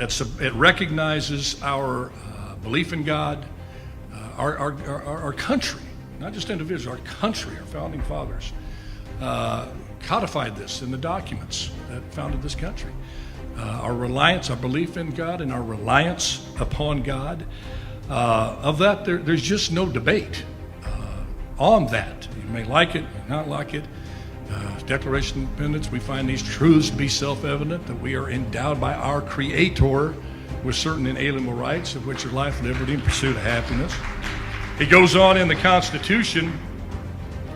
It recognizes our belief in God, our country, not just individuals, our country, our founding fathers codified this in the documents that founded this country. Our reliance, our belief in God, and our reliance upon God. Of that, there's just no debate on that. You may like it, may not like it. Declaration of Independence, we find these truths to be self-evident, that we are endowed by our Creator with certain inalienable rights, of which are life, liberty, and pursuit of happiness. It goes on in the Constitution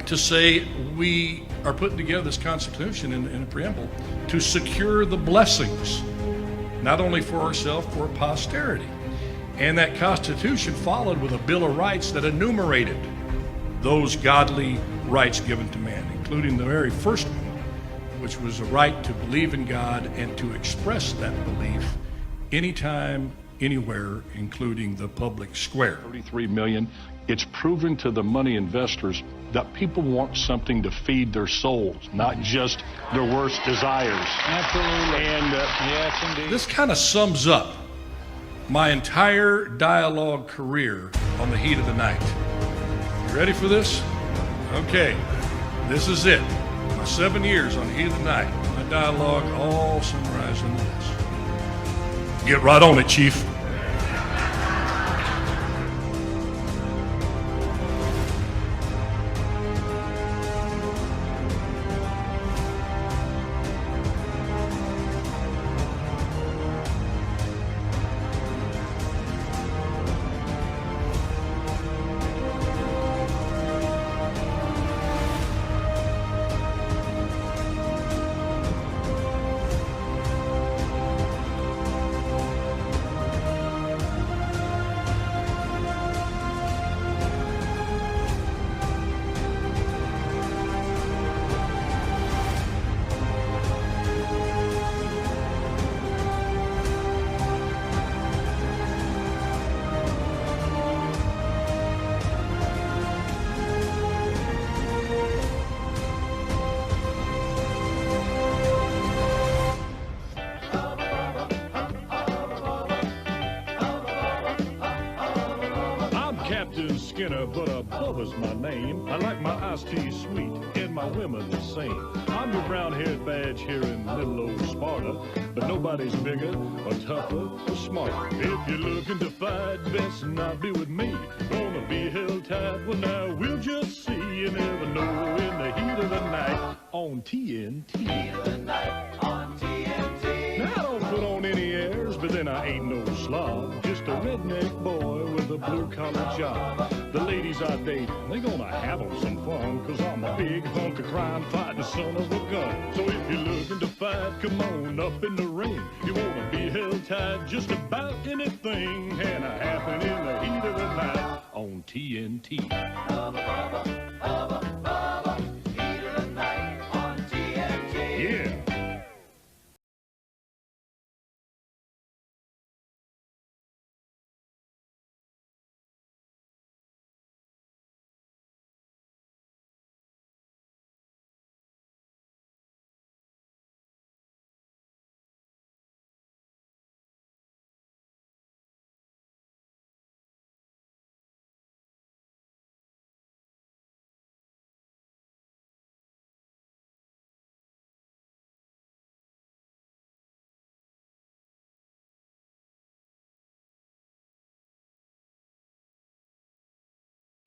to say we are putting together this Constitution in a preamble to secure the blessings, not only for ourselves, for posterity. And that Constitution followed with a Bill of Rights that enumerated those godly rights given to man, including the very first one, which was a right to believe in God and to express that belief anytime, anywhere, including the public square. 33 million. It's proven to the money investors that people want something to feed their souls, not just their worst desires. Absolutely. And yes, indeed. This kind of sums up my entire dialogue career on the heat of the night. You ready for this? Okay, this is it. My 7 years on the heat of the night. My dialogue all summarized into this. Get right on it, Chief. Captain Skinner, but Bubba's my name. I like my iced tea sweet and my women the same. I'm your brown-haired badge here in little old Sparta, but nobody's bigger or tougher or smarter. If you're looking to fight, best not be with me. Gonna be held tight, well now we'll just see. You never know in the heat of the night on TNT. Heat of the night on TNT. Now I don't put on any airs, but then I ain't no slob. Just a redneck boy with a blue-collar job. The ladies I date, they gonna have 'em some fun, 'cause I'm a big hunk of crime fighting son of a gun. So if you're looking to fight, come on up in the ring. You wanna be held tight, just about anything can happen in the heat of the night on TNT. Bubba, Bubba, Bubba, Bubba. Heat of the night on TNT. Yeah.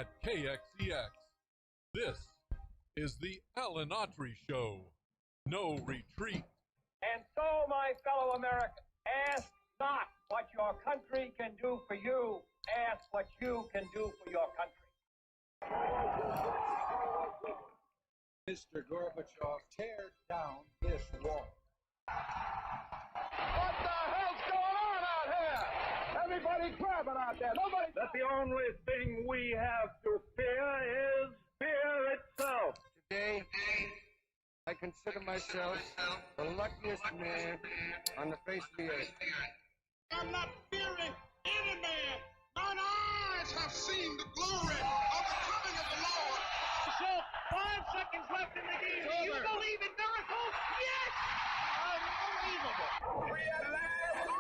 At KXEX, this is the Autry Show. No retreat. And so, my fellow Americans, ask not what your country can do for you. Ask what you can do for your country. Mr. Gorbachev, tear down this wall. What the hell's going on out here? Everybody crabbing out there. Nobody. That the only thing we have to fear is fear itself. Today, I consider myself the luckiest man on the face of the earth. I'm not fearing any man. Mine eyes have seen the glory of the coming of the Lord. So, 5 seconds left in the game. Do you believe in miracles? Yes! Unbelievable. We at last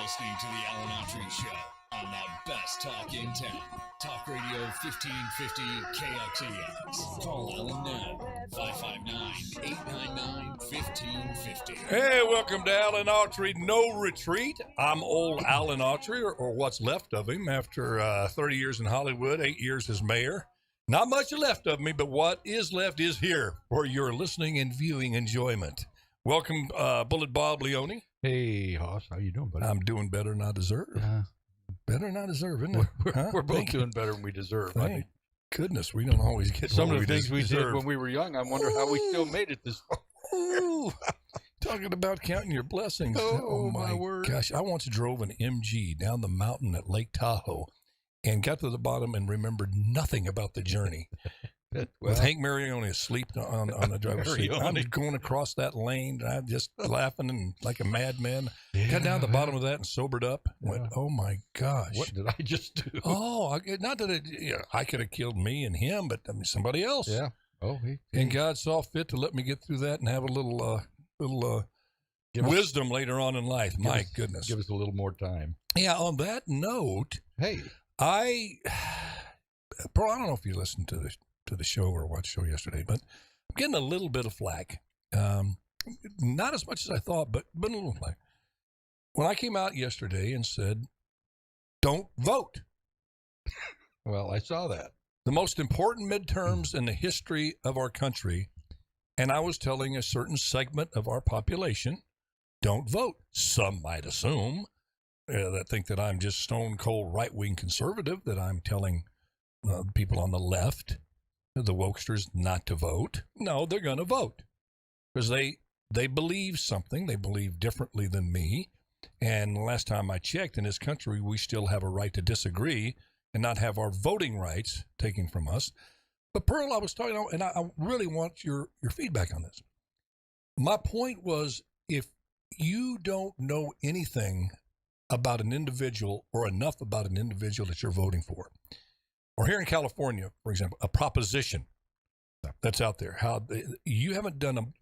listening to the Alan Autry Show on the best talk in town. Talk Radio 1550 KXAX. Call Alan now, 559-899-1550. Hey, welcome to Alan Autry No Retreat. I'm old Alan Autry, or what's left of him after 30 years in Hollywood, 8 years as mayor. Not much left of me, but what is left is here for your listening and viewing enjoyment. Welcome, Bullet Bob Lioni. Hey, Hoss, how you doing, buddy? I'm doing better than I deserve. Better than I deserve, isn't it? We're both doing better than we deserve. Thank goodness, we don't always get some what of the things we deserve. did when we were young. I wonder how we still made it this far. Ooh, talking about counting your blessings. Oh, my word. Gosh, I once drove an MG down the mountain at Lake Tahoe and got to the bottom and remembered nothing about the journey. With Hank Marioni asleep on the driver's seat. I'm going across that lane, and I'm just laughing and like a madman. Got down to the bottom of that and sobered up. Went, oh my gosh. What did I just do? Oh, not that I could have killed me and him, but I mean, somebody else. Yeah. Oh, and God saw fit to let me get through that and have a little wisdom later on in life. My goodness. Give us a little more time. Yeah, on that note, hey, I don't know if you listened to the show or watched the show yesterday, but I'm getting a little bit of flack. Not as much as I thought, but a little flack. When I came out yesterday and said, don't vote. Well, I saw that. The most important midterms in the history of our country, and I was telling a certain segment of our population, don't vote. Some might assume that think that I'm just stone cold right-wing conservative, that I'm telling people on the left, the wokesters, not to vote. No, they're going to vote because they believe something. They believe differently than me. And last time I checked, in this country, we still have a right to disagree and not have our voting rights taken from us. But Pearl, I was talking, and I really want your feedback on this. My point was, if you don't know anything about an individual or enough about an individual that you're voting for, or here in California, for example, a proposition that's out there, how you haven't done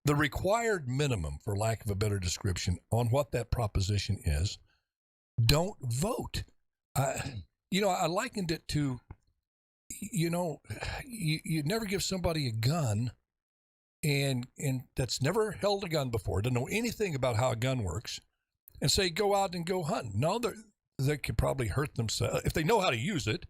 the required minimum, for lack of a better description, on what that proposition is, don't vote. I likened it to, you never give somebody a gun and that's never held a gun before, doesn't know anything about how a gun works, and say, go out and go hunt. No, they could probably hurt themselves. If they know how to use it,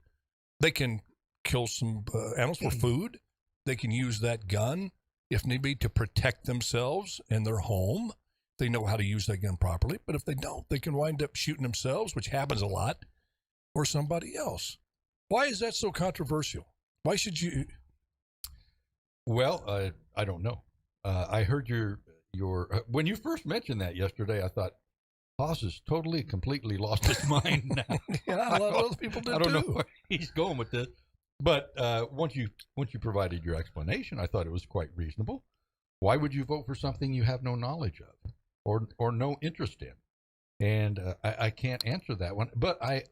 they can kill some animals for food. They can use that gun, if need be, to protect themselves and their home. They know how to use that gun properly. But if they don't, they can wind up shooting themselves, which happens a lot, or somebody else. Why is that so controversial? Why should you? Well, I don't know. I heard your when you first mentioned that yesterday, I thought, Hoss has totally, completely lost his mind now. Yeah, a lot of other people did too. I don't know where he's going with this, but once you provided your explanation, I thought it was quite reasonable. Why would you vote for something you have no knowledge of or no interest in? And I can't answer that one, but I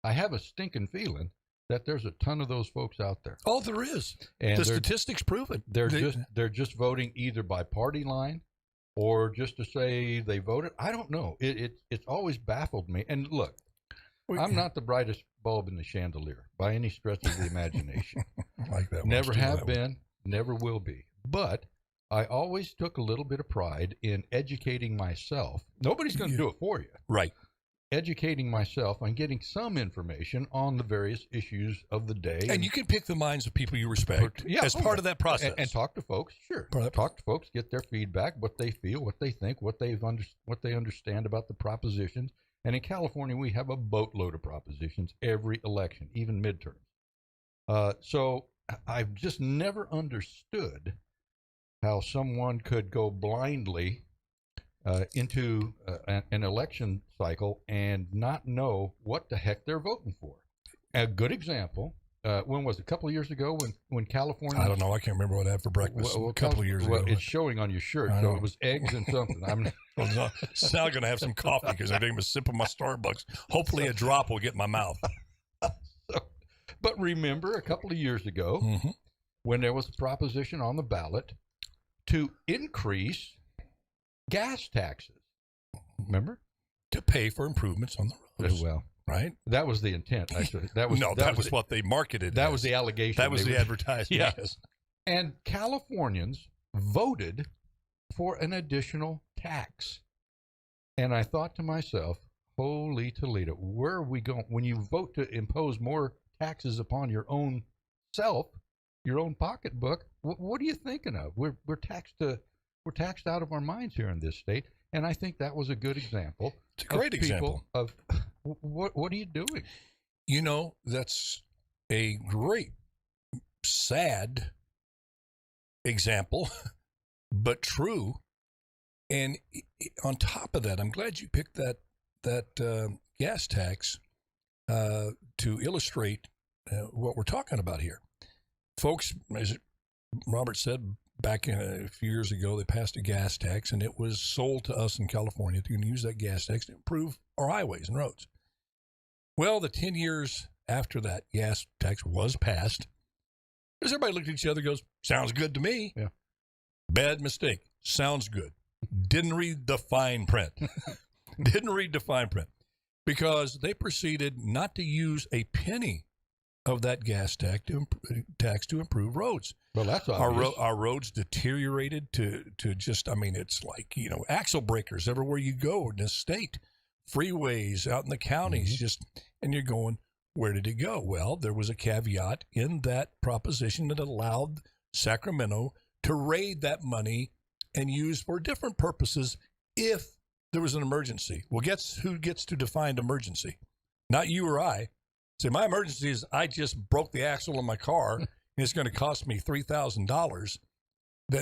have a stinking feeling that there's a ton of those folks out there. Oh, there is. And the statistics prove it. They're just voting either by party line or just to say they voted. I don't know. It's always baffled me. And look, I'm not the brightest bulb in the chandelier by any stretch of the imagination. Like that. Never have been, never will be. But I always took a little bit of pride in educating myself. Nobody's going to do it for you. Right. Educating myself and getting some information on the various issues of the day. And you can pick the minds of people you respect as part of that process. And talk to folks, sure. Talk to folks, get their feedback, what they feel, what they think, what they understand about the propositions. And in California, we have a boatload of propositions every election, even midterms. So I've just never understood how someone could go blindly into an election cycle and not know what the heck they're voting for. A good example, when was it? A couple of years ago when California... I don't know. I can't remember what I had for breakfast a couple of years ago. It's showing on your shirt, so it was eggs and something. It's now going to have some coffee because I'm taking a sip of my Starbucks. Hopefully a drop will get in my mouth. But remember, a couple of years ago, when there was a proposition on the ballot to increase gas taxes. Remember? To pay for improvements on the roads. Well, right? That was the intent, actually. That was what they marketed. That was the allegation. That was the advertisement. Yeah. Yes. And Californians voted for an additional tax. And I thought to myself, holy Toledo, where are we going? When you vote to impose more taxes upon your own self, your own pocketbook, what are you thinking of? We're taxed out of our minds here in this state. And I think that was a good example. It's a great example of what are you doing? You know, that's a great, sad example, but true. And on top of that, I'm glad you picked that gas tax to illustrate what we're talking about here. Folks, as Robert said, back a few years ago, they passed a gas tax, and it was sold to us in California to use that gas tax to improve our highways and roads. Well, the 10 years after that gas tax was passed, as everybody looked at each other and goes, sounds good to me. Yeah. Bad mistake. Sounds good. Didn't read the fine print. Didn't read the fine print. Because they proceeded not to use a penny of that gas tax to improve roads. Well, that's obvious. Our roads deteriorated to just, I mean, it's like, you know, axle breakers everywhere you go in the state, freeways out in the counties, and you're going, where did it go? Well, there was a caveat in that proposition that allowed Sacramento to raid that money and use for different purposes if there was an emergency. Well, guess who gets to define emergency? Not you or I. See, my emergency is I just broke the axle in my car and it's going to cost me $3,000.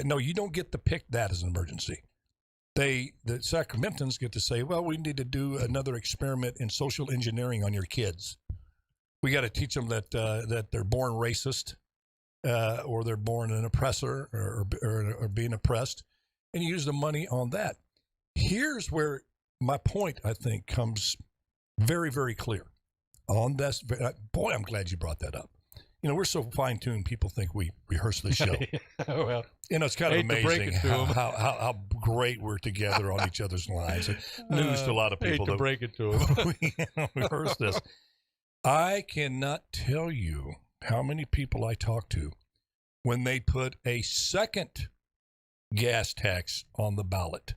No, you don't get to pick that as an emergency. The Sacramentans get to say, well, we need to do another experiment in social engineering on your kids. We got to teach them that they're born racist or they're born an oppressor or being oppressed, and use the money on that. Here's where my point, I think, comes very, very clear. On this, boy, I'm glad you brought that up. You know, we're so fine-tuned, people think we rehearse the show. Well, you know, it's kind of amazing how great we're together on each other's lines. News to a lot of people. Hate to break it to them. We rehearse this. I cannot tell you how many people I talk to when they put a second gas tax on the ballot.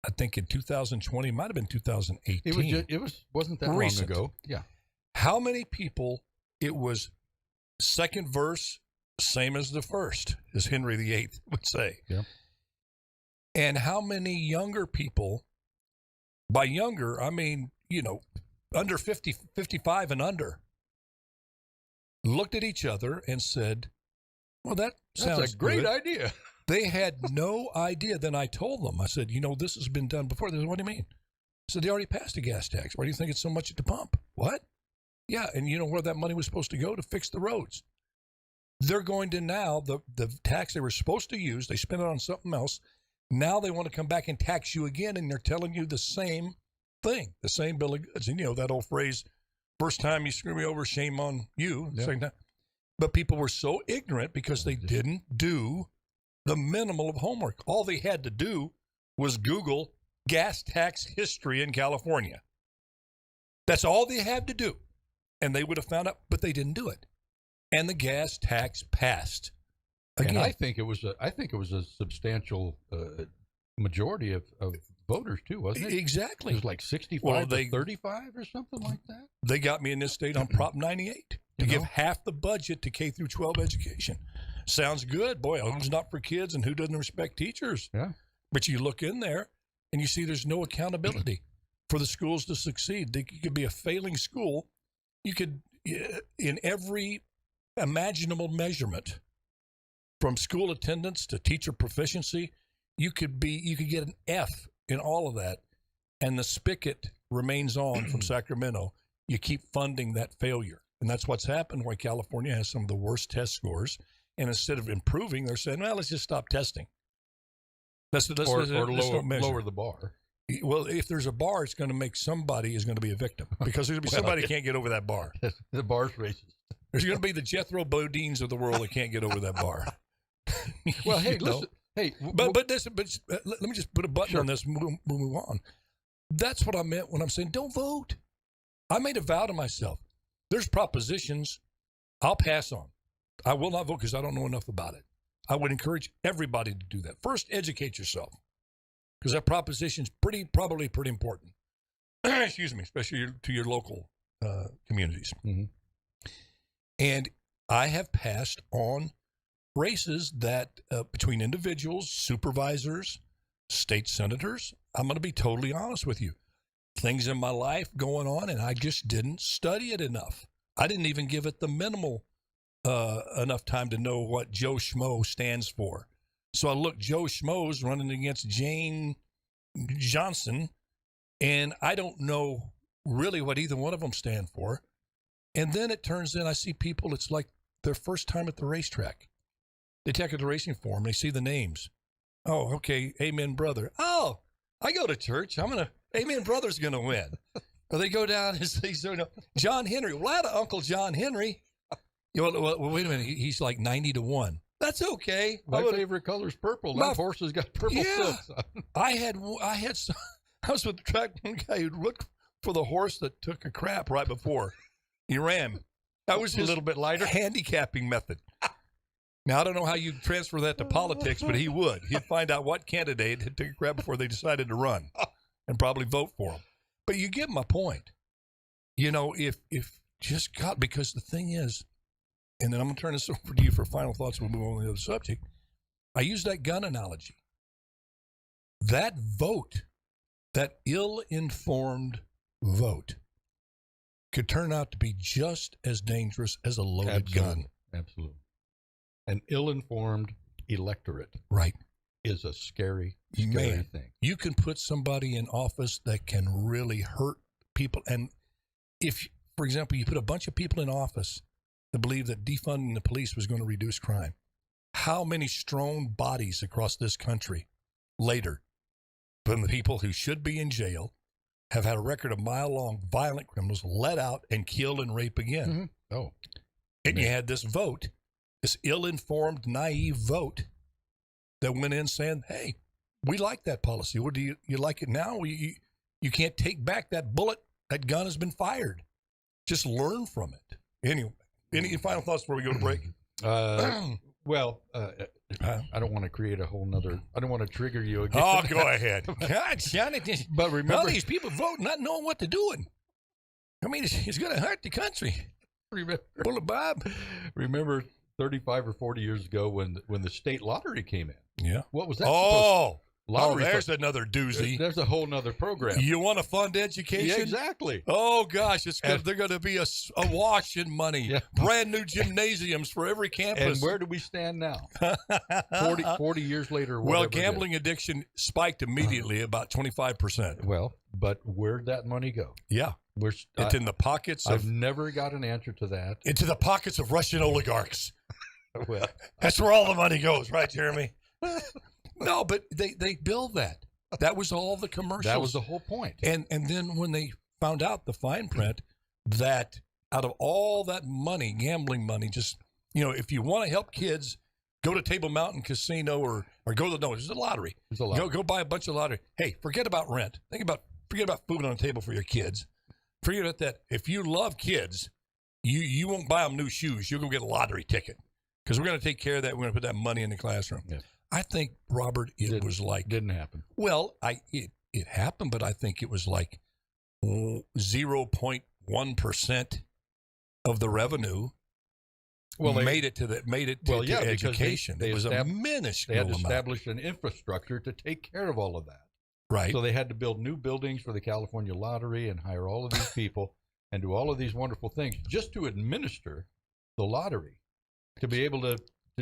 I think in 2020, it might have been 2018. Wasn't that Recent. long ago. Yeah. How many people, it was second verse, same as the first, as Henry VIII would say. Yeah. And how many younger people, by younger, I mean, you know, under 50, 55 and under, looked at each other and said, well, that's a great idea. They had no idea. Then I told them, I said, you know, this has been done before. They said, what do you mean? I said, they already passed a gas tax. Why do you think it's so much at the pump? What? Yeah, and you know where that money was supposed to go? To fix the roads. They're going to now, the tax they were supposed to use, they spent it on something else. Now they want to come back and tax you again, and they're telling you the same thing, the same bill of goods. And you know that old phrase, first time you screw me over, shame on you. Yeah. Second time. But people were so ignorant because they didn't do the minimal of homework. All they had to do was Google gas tax history in California. That's all they had to do. And they would have found out, but they didn't do it. And the gas tax passed. Again, And I think it was a substantial majority of voters too, wasn't it? Exactly. It was like 65 to 35 or something like that. They got me in this state on Prop 98 to give half the budget to K through 12 education. Sounds good. Boy, who's not for kids and who doesn't respect teachers? Yeah. But you look in there and you see there's no accountability for the schools to succeed. You could be a failing school. You could, in every imaginable measurement, from school attendance to teacher proficiency, you could get an F in all of that, and the spigot remains on from Sacramento. You keep funding that failure, and that's what's happened. Why California has some of the worst test scores, and instead of improving, they're saying, "Well, let's just stop testing. Let's lower the bar." Well, if there's a bar, it's going to make somebody is going to be a victim because there's going to be somebody who can't get over that bar. The bar's racist. There's going to be the Jethro Bodines of the world that can't get over that bar. Well, hey, listen. Hey, but let me just put a button on this. We'll move on. That's what I meant when I'm saying don't vote. I made a vow to myself. There's propositions I'll pass on. I will not vote because I don't know enough about it. I would encourage everybody to do that. First, educate yourself because that proposition's probably pretty important. Excuse me, especially to your local communities. Mm-hmm. And I have passed on races that between individuals, supervisors, state senators, I'm going to be totally honest with you. Things in my life going on, and I just didn't study it enough. I didn't even give it the minimal enough time to know what Joe Schmo stands for. So I looked, Joe Schmo's running against Jane Johnson, and I don't know really what either one of them stand for. And then it turns in, I see people, it's like their first time at the racetrack. They take the racing form, they see the names. Oh, okay, Amen Brother. Oh, I go to church. Amen Brother's going to win. Or they go down and say, John Henry. Well, I had an Uncle John Henry. Well, wait a minute. He's like 90-1. That's okay. My favorite color is purple. That horse has got purple silks on. I was with the track one guy who looked for the horse that took a crap right before he ran. That was his a little bit lighter handicapping method. Now, I don't know how you transfer that to politics, but he would. He'd find out what candidate had taken a crap before they decided to run and probably vote for him. But you get my point. You know, if just God, because the thing is, and then I'm going to turn this over to you for final thoughts. We'll move on to the other subject. I use that gun analogy. That vote, that ill-informed vote, could turn out to be just as dangerous as a loaded gun. Absolutely. An ill-informed electorate, right, is a scary thing. You can put somebody in office that can really hurt people. And if, for example, you put a bunch of people in office that believe that defunding the police was going to reduce crime, how many strewn bodies across this country later from the people who should be in jail have had a record of mile-long violent criminals let out and killed and rape again? Mm-hmm. Oh. And you had this vote, this ill-informed, naive vote that went in saying, hey, we like that policy. Or do you like it now? You can't take back that bullet. That gun has been fired. Just learn from it. Anyway, any final thoughts before we go to break? Well, I don't want to create a whole nother, I don't want to trigger you again. Oh, go ahead. God, Johnny, but remember, all these people vote not knowing what they're doing. I mean, it's going to hurt the country. Bullet Bob. Remember 35 or 40 years ago when the state lottery came in? Yeah. What was that? There's another doozy. There's a whole nother program. You want to fund education? Yeah, exactly. Oh, gosh, they're going to be a wash in money. Yeah. Brand new gymnasiums for every campus. And where do we stand now? 40 years later. Well, gambling addiction spiked immediately about 25%. Well, but where'd that money go? Yeah. It's in the pockets of... I've never got an answer to that. Into the pockets of Russian oligarchs. Well, that's where all the money goes, right, Jeremy? No, but they billed that. That was all the commercials. That was the whole point. And then when they found out the fine print that out of all that money, gambling money, just, if you want to help kids, go to Table Mountain Casino or go to it's a lottery. It's a lottery. Go buy a bunch of lottery. Hey, forget about rent. Forget about food on the table for your kids. Forget about that. If you love kids, you won't buy them new shoes. You'll go get a lottery ticket because we're going to take care of that. We're going to put that money in the classroom. Yeah. I think, Robert, it was like... Didn't happen. Well, it happened, but I think it was like 0.1% of the revenue made it to education. They it was a minuscule They had amount. established an infrastructure to take care of all of that. Right. So they had to build new buildings for the California Lottery and hire all of these people and do all of these wonderful things just to administer the lottery, to be able to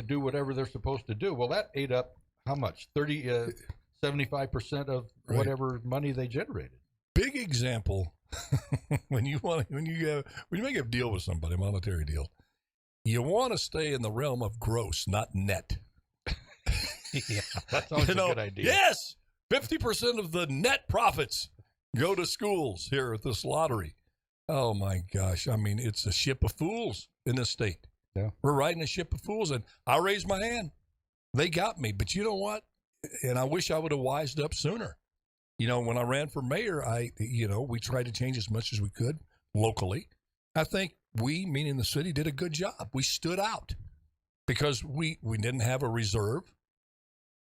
do whatever they're supposed to do. Well, that ate up how much? 75% of whatever money they generated. Big example. when you make a deal with somebody, a monetary deal, you want to stay in the realm of gross, not net. Yeah, that's always a good idea. Yes, 50% of the net profits go to schools here at this lottery. Oh my gosh! I mean, it's a ship of fools in this state. Yeah. We're riding a ship of fools, and I raised my hand. They got me, but you know what? And I wish I would have wised up sooner. when I ran for mayor, we tried to change as much as we could locally. I think we, meaning the city, did a good job. We stood out because we didn't have a reserve.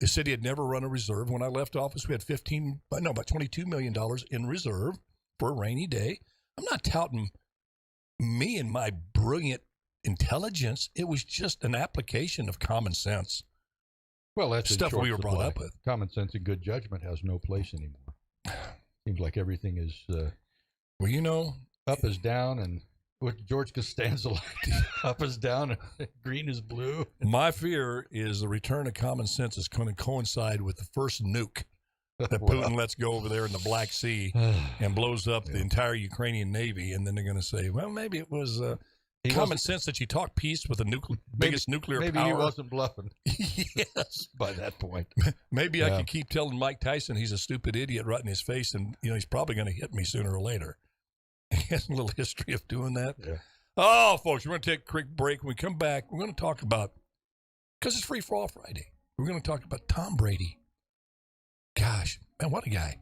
The city had never run a reserve. When I left office, we had about $22 million in reserve for a rainy day. I'm not touting me and my brilliant intelligence. It was just an application of common sense. Well, that's stuff we were brought up with. Common sense and good judgment has no place anymore. Seems like everything is, up is down, and what George Costanza liked, up is down and green is blue. My fear is the return of common sense is going to coincide with the first nuke that Putin lets go over there in the Black Sea and blows up the entire Ukrainian Navy, and then they're going to say, well, maybe it was common sense that you talk peace with the biggest nuclear power. Maybe he wasn't bluffing. Yes. By that point. Maybe I could keep telling Mike Tyson he's a stupid idiot right in his face, and he's probably going to hit me sooner or later. He has a little history of doing that. Yeah. Oh, folks, we're going to take a quick break. When we come back, we're going to talk about, because it's Free for All Friday, we're going to talk about Tom Brady. Gosh, man, what a guy.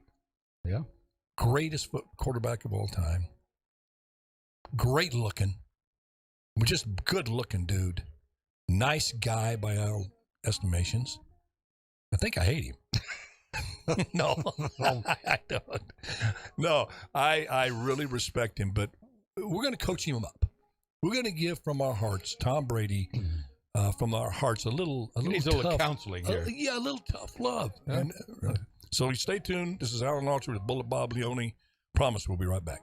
Yeah. Greatest quarterback of all time. Great looking. Just good looking dude. Nice guy by our estimations. I think I hate him. No, I don't. No, I really respect him, but we're going to coach him up. We're going to give from our hearts, Tom Brady, from our hearts, a little tough counseling here. A little tough love. Yeah. And, so stay tuned. This is Alan Autry with Bullet Bob Lioni. Promise we'll be right back.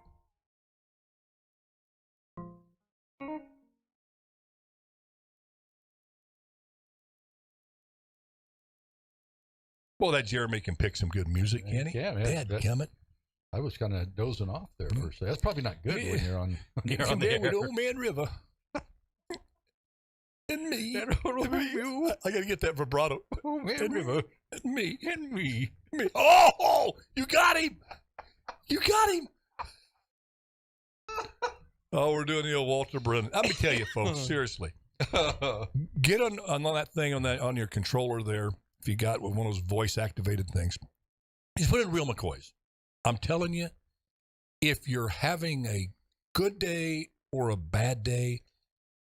Well, that Jeremy can pick some good music, can he? Yeah, Dadgummit. I was kind of dozing off there for a second. That's probably not good when you're on the air. With Old Man River. And me. I got to get that vibrato. Old Man River. And me. And me. Oh, you got him. You got him. Oh, we're doing the old Walter Brennan. Let me tell you, folks, seriously. Get on that thing on your controller there. If you got one of those voice-activated things, just put in Real McCoys. I'm telling you, if you're having a good day or a bad day,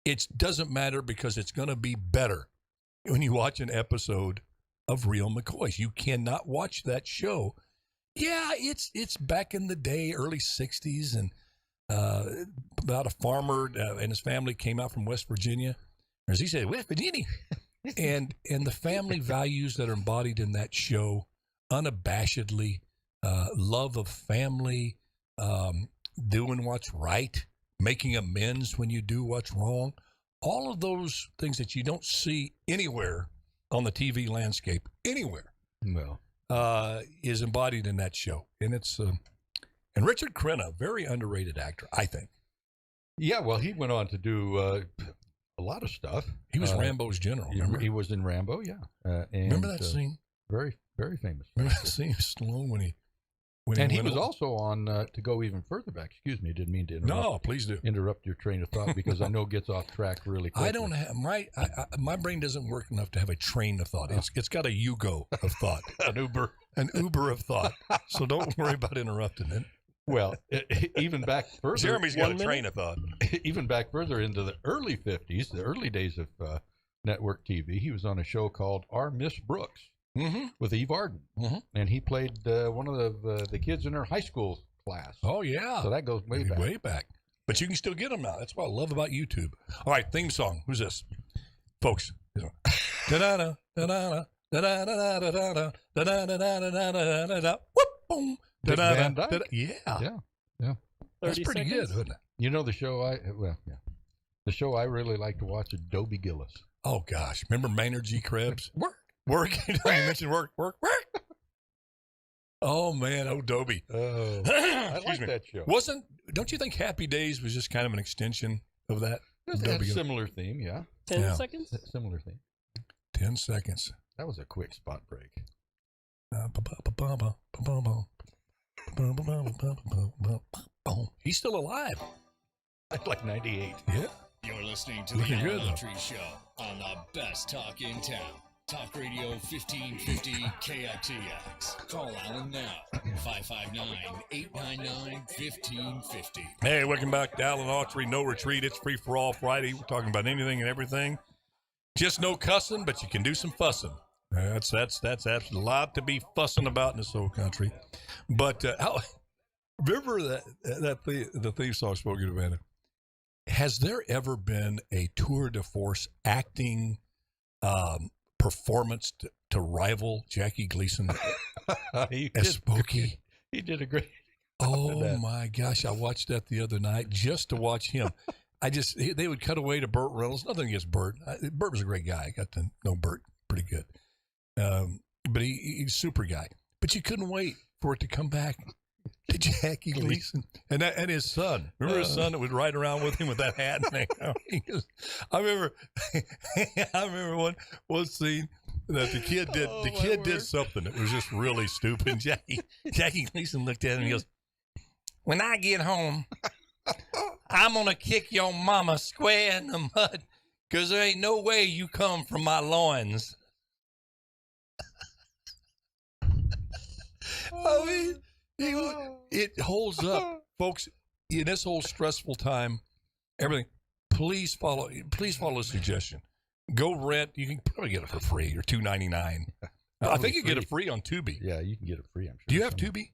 it doesn't matter because it's going to be better when you watch an episode of Real McCoys. You cannot watch that show. Yeah, it's back in the day, early 60s, and about a farmer and his family came out from West Virginia. Or as he said, West Virginia. And the family values that are embodied in that show, unabashedly, love of family, doing what's right, making amends when you do what's wrong, all of those things that you don't see anywhere on the TV landscape, anywhere, is embodied in that show. And it's and Richard Crenna, very underrated actor, I think. Yeah, well, he went on to do a lot of stuff. He was Rambo's general. Remember? He was in Rambo, yeah. And, remember that scene? Very, very famous. Remember that scene of Stallone when he was also on to go even further back. Excuse me, didn't mean to interrupt. No, please do. Interrupt your train of thought because I know it gets off track really quickly. I don't have my brain doesn't work enough to have a train of thought. It's got a Yugo of thought, an Uber of thought. So don't worry about interrupting it. Well, even back further. Jeremy's got a train of thought. Even back further into the early 50s, the early days of network TV, he was on a show called Our Miss Brooks with Eve Arden. And he played one of the kids in her high school class. Oh, yeah. So that goes way back. Way back. But you can still get them now. That's what I love about YouTube. All right, theme song. Who's this? Folks. Da-da-da, da-da-da, da-da-da-da-da-da, da-da-da-da-da-da-da-da, whoop, boom. Dick Van Dyke. Yeah. Seconds? That's pretty good, isn't it? You know the show the show I really like to watch is Dobie Gillis. Oh gosh, remember Maynard G. Krebs? Work. You mentioned work. Oh man, Dobie. I like that show. Don't you think Happy Days was just kind of an extension of that? It had a similar theme, yeah. 10 seconds? Similar theme. 10 seconds. That was a quick spot break. He's still alive. That's like 98. Yeah. You're listening to Looking the good, Autry Show on the best talk in town. Talk Radio 1550 KXEX. Call Alan now. 559-899-1550. Hey, welcome back to Alan Autry, No Retreat. It's Free for All Friday. We're talking about anything and everything. Just no cussing, but you can do some fussing. That's a lot to be fussing about in this whole country. But remember the theme song spoken about it. Has there ever been a tour de force acting performance to rival Jackie Gleason as Smokey? He did a great. Oh my gosh! I watched that the other night just to watch him. They would cut away to Burt Reynolds. Nothing against Burt. Burt was a great guy. I got to know Burt pretty good. But he's a super guy. But you couldn't wait for it to come back to Jackie Gleason and his son. Remember his son that would ride around with him with that hat? I remember one scene that the kid did. The kid did something that was just really stupid. Jackie Gleason looked at him and he goes, "When I get home, I'm gonna kick your mama square in the mud, 'cause there ain't no way you come from my loins." I mean, it holds up, folks. In this whole stressful time, everything. Please follow the suggestion. Go rent. You can probably get it for free or $2.99. I think you get it free on Tubi. Yeah, you can get it free. I'm sure. Do you have Tubi?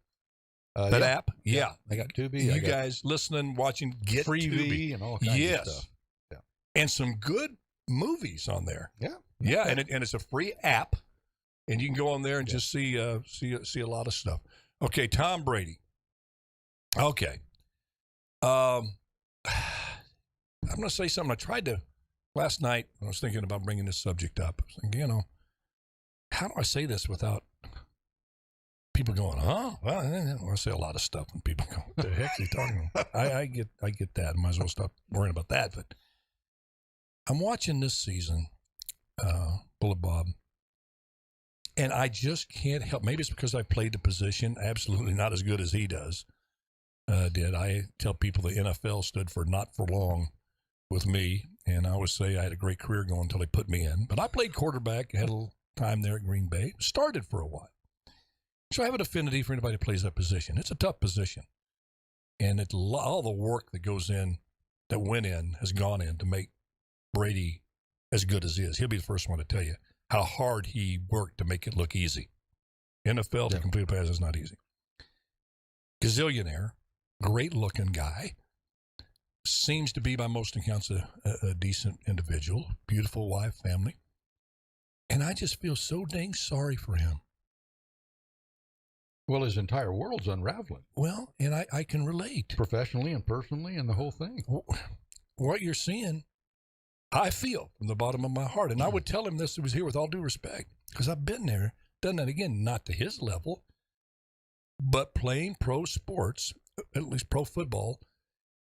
That app? Yeah, I got Tubi. You guys listening, watching, get Tubi and all kinds of stuff. Yeah, and some good movies on there. Yeah, and it's a free app, and you can go on there and just see a lot of stuff. Okay, Tom Brady. Okay, I'm going to say something. I tried to last night. I was thinking about bringing this subject up. I was thinking, how do I say this without people going, huh? Well, I say a lot of stuff when people go, what the heck are you talking about? I get that. I might as well stop worrying about that. But I'm watching this season, Bullet Bob, and I just can't help. Maybe it's because I played the position absolutely not as good as he did. I tell people the NFL stood for not for long with me, and I always say I had a great career going until they put me in. But I played quarterback, had a little time there at Green Bay, started for a while. So I have an affinity for anybody who plays that position. It's a tough position. And all the work that went in, has gone in to make Brady as good as he is. He'll be the first one to tell you how hard he worked to make it look easy. NFL to complete a pass is not easy. Gazillionaire, great-looking guy, seems to be, by most accounts, a decent individual, beautiful wife, family. And I just feel so dang sorry for him. Well, his entire world's unraveling. Well, and I can relate. Professionally and personally and the whole thing. What you're seeing, I feel from the bottom of my heart. And I would tell him this if he was here with all due respect, because I've been there, done that again, not to his level, but playing pro sports, at least pro football,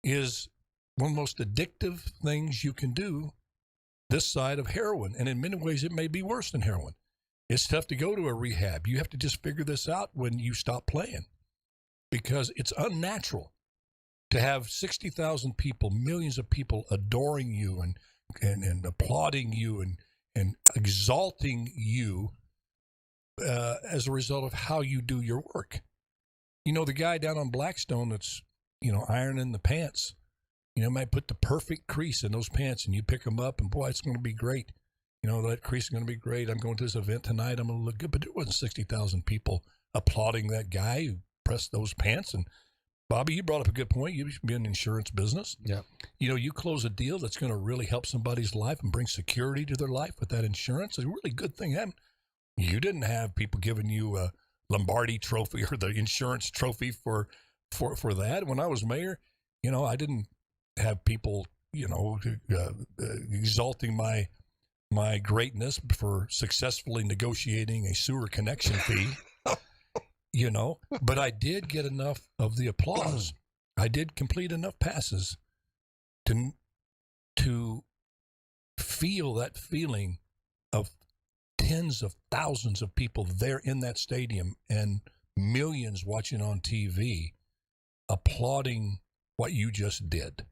is one of the most addictive things you can do this side of heroin. And in many ways, it may be worse than heroin. It's tough to go to a rehab. You have to just figure this out when you stop playing, because it's unnatural to have 60,000 people, millions of people adoring you and applauding you and exalting you as a result of how you do your work. You know, the guy down on Blackstone that's, ironing the pants, might put the perfect crease in those pants, and you pick them up and boy, it's going to be great. That crease is going to be great. I'm going to this event tonight. I'm going to look good. But there wasn't 60,000 people applauding that guy who pressed those pants. And Bobby, you brought up a good point. You should be in the insurance business. Yeah. You close a deal that's going to really help somebody's life and bring security to their life with that insurance. It's a really good thing. You didn't have people giving you a Lombardi trophy or the insurance trophy for that. When I was mayor, I didn't have people, exalting my greatness for successfully negotiating a sewer connection fee, but I did get enough of the applause. I did complete enough passes to feel that feeling of tens of thousands of people there in that stadium and millions watching on TV applauding what you just did.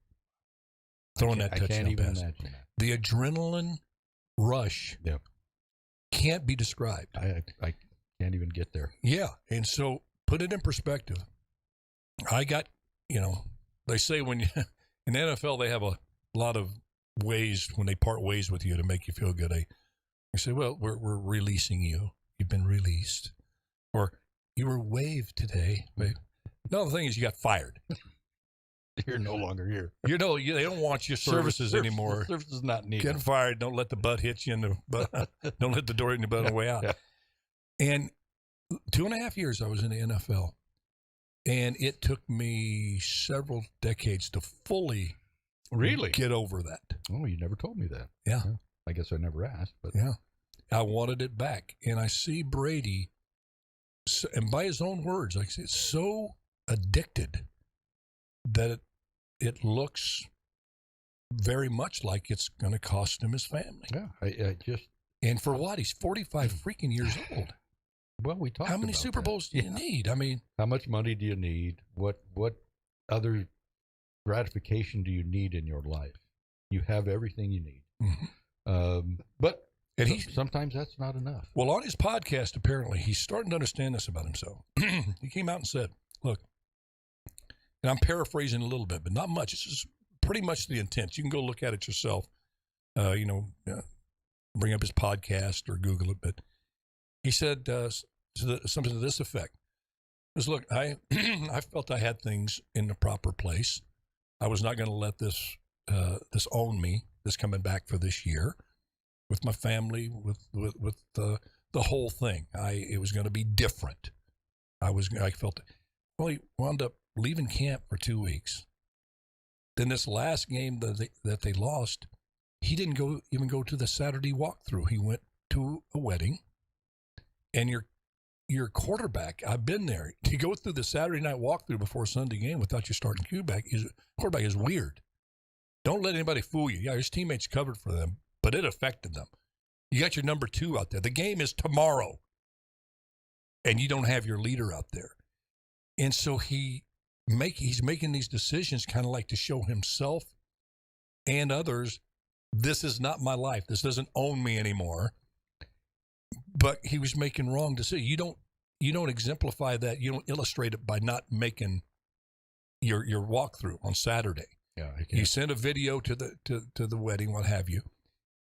Throwing that touchdown pass. The adrenaline rush can't be described. I can't even get there. Yeah, and so put it in perspective. I got, they say when in the NFL they have a lot of ways when they part ways with you to make you feel good. They say, well, we're releasing you. You've been released. Or you were waived today. No, the thing is you got fired. You're no longer here. They don't want your services anymore. Service is not needed. Get fired. Don't let the butt hit you in the butt. Don't let the door hit in the butt on the way out. Yeah. And 2.5 years I was in the NFL. And it took me several decades to fully get over that. Oh, you never told me that. Yeah. I guess I never asked. But yeah. I wanted it back. And I see Brady, and by his own words, like I said, so addicted that it looks very much like it's going to cost him his family. Yeah, I just... And for what? He's 45 freaking years old. Well, we talked How many about Super that. Bowls do you need? I mean... How much money do you need? What other gratification do you need in your life? You have everything you need. Mm-hmm. But and sometimes that's not enough. Well, on his podcast, apparently, he's starting to understand this about himself. He came out and said, look, and I'm paraphrasing a little bit, but not much. This is pretty much the intent. You can go look at it yourself, bring up his podcast or Google it. But he said something to this effect. He says, look, I felt I had things in the proper place. I was not going to let this own me, this coming back for this year with my family, with the whole thing. It was going to be different. I felt it. Well, he wound up leaving camp for 2 weeks. Then this last game that they lost, he didn't even go to the Saturday walkthrough. He went to a wedding, and your quarterback, I've been there. To go through the Saturday night walkthrough before Sunday game without your starting quarterback is weird. Don't let anybody fool you. Yeah, his teammates covered for them, but it affected them. You got your number 2 out there. The game is tomorrow, and you don't have your leader out there. And so he's making these decisions kind of like to show himself and others, this is not my life. This doesn't own me anymore. But he was making wrong decisions. You don't exemplify that. You don't illustrate it by not making your walkthrough on Saturday. Yeah, he sent a video to the wedding, what have you.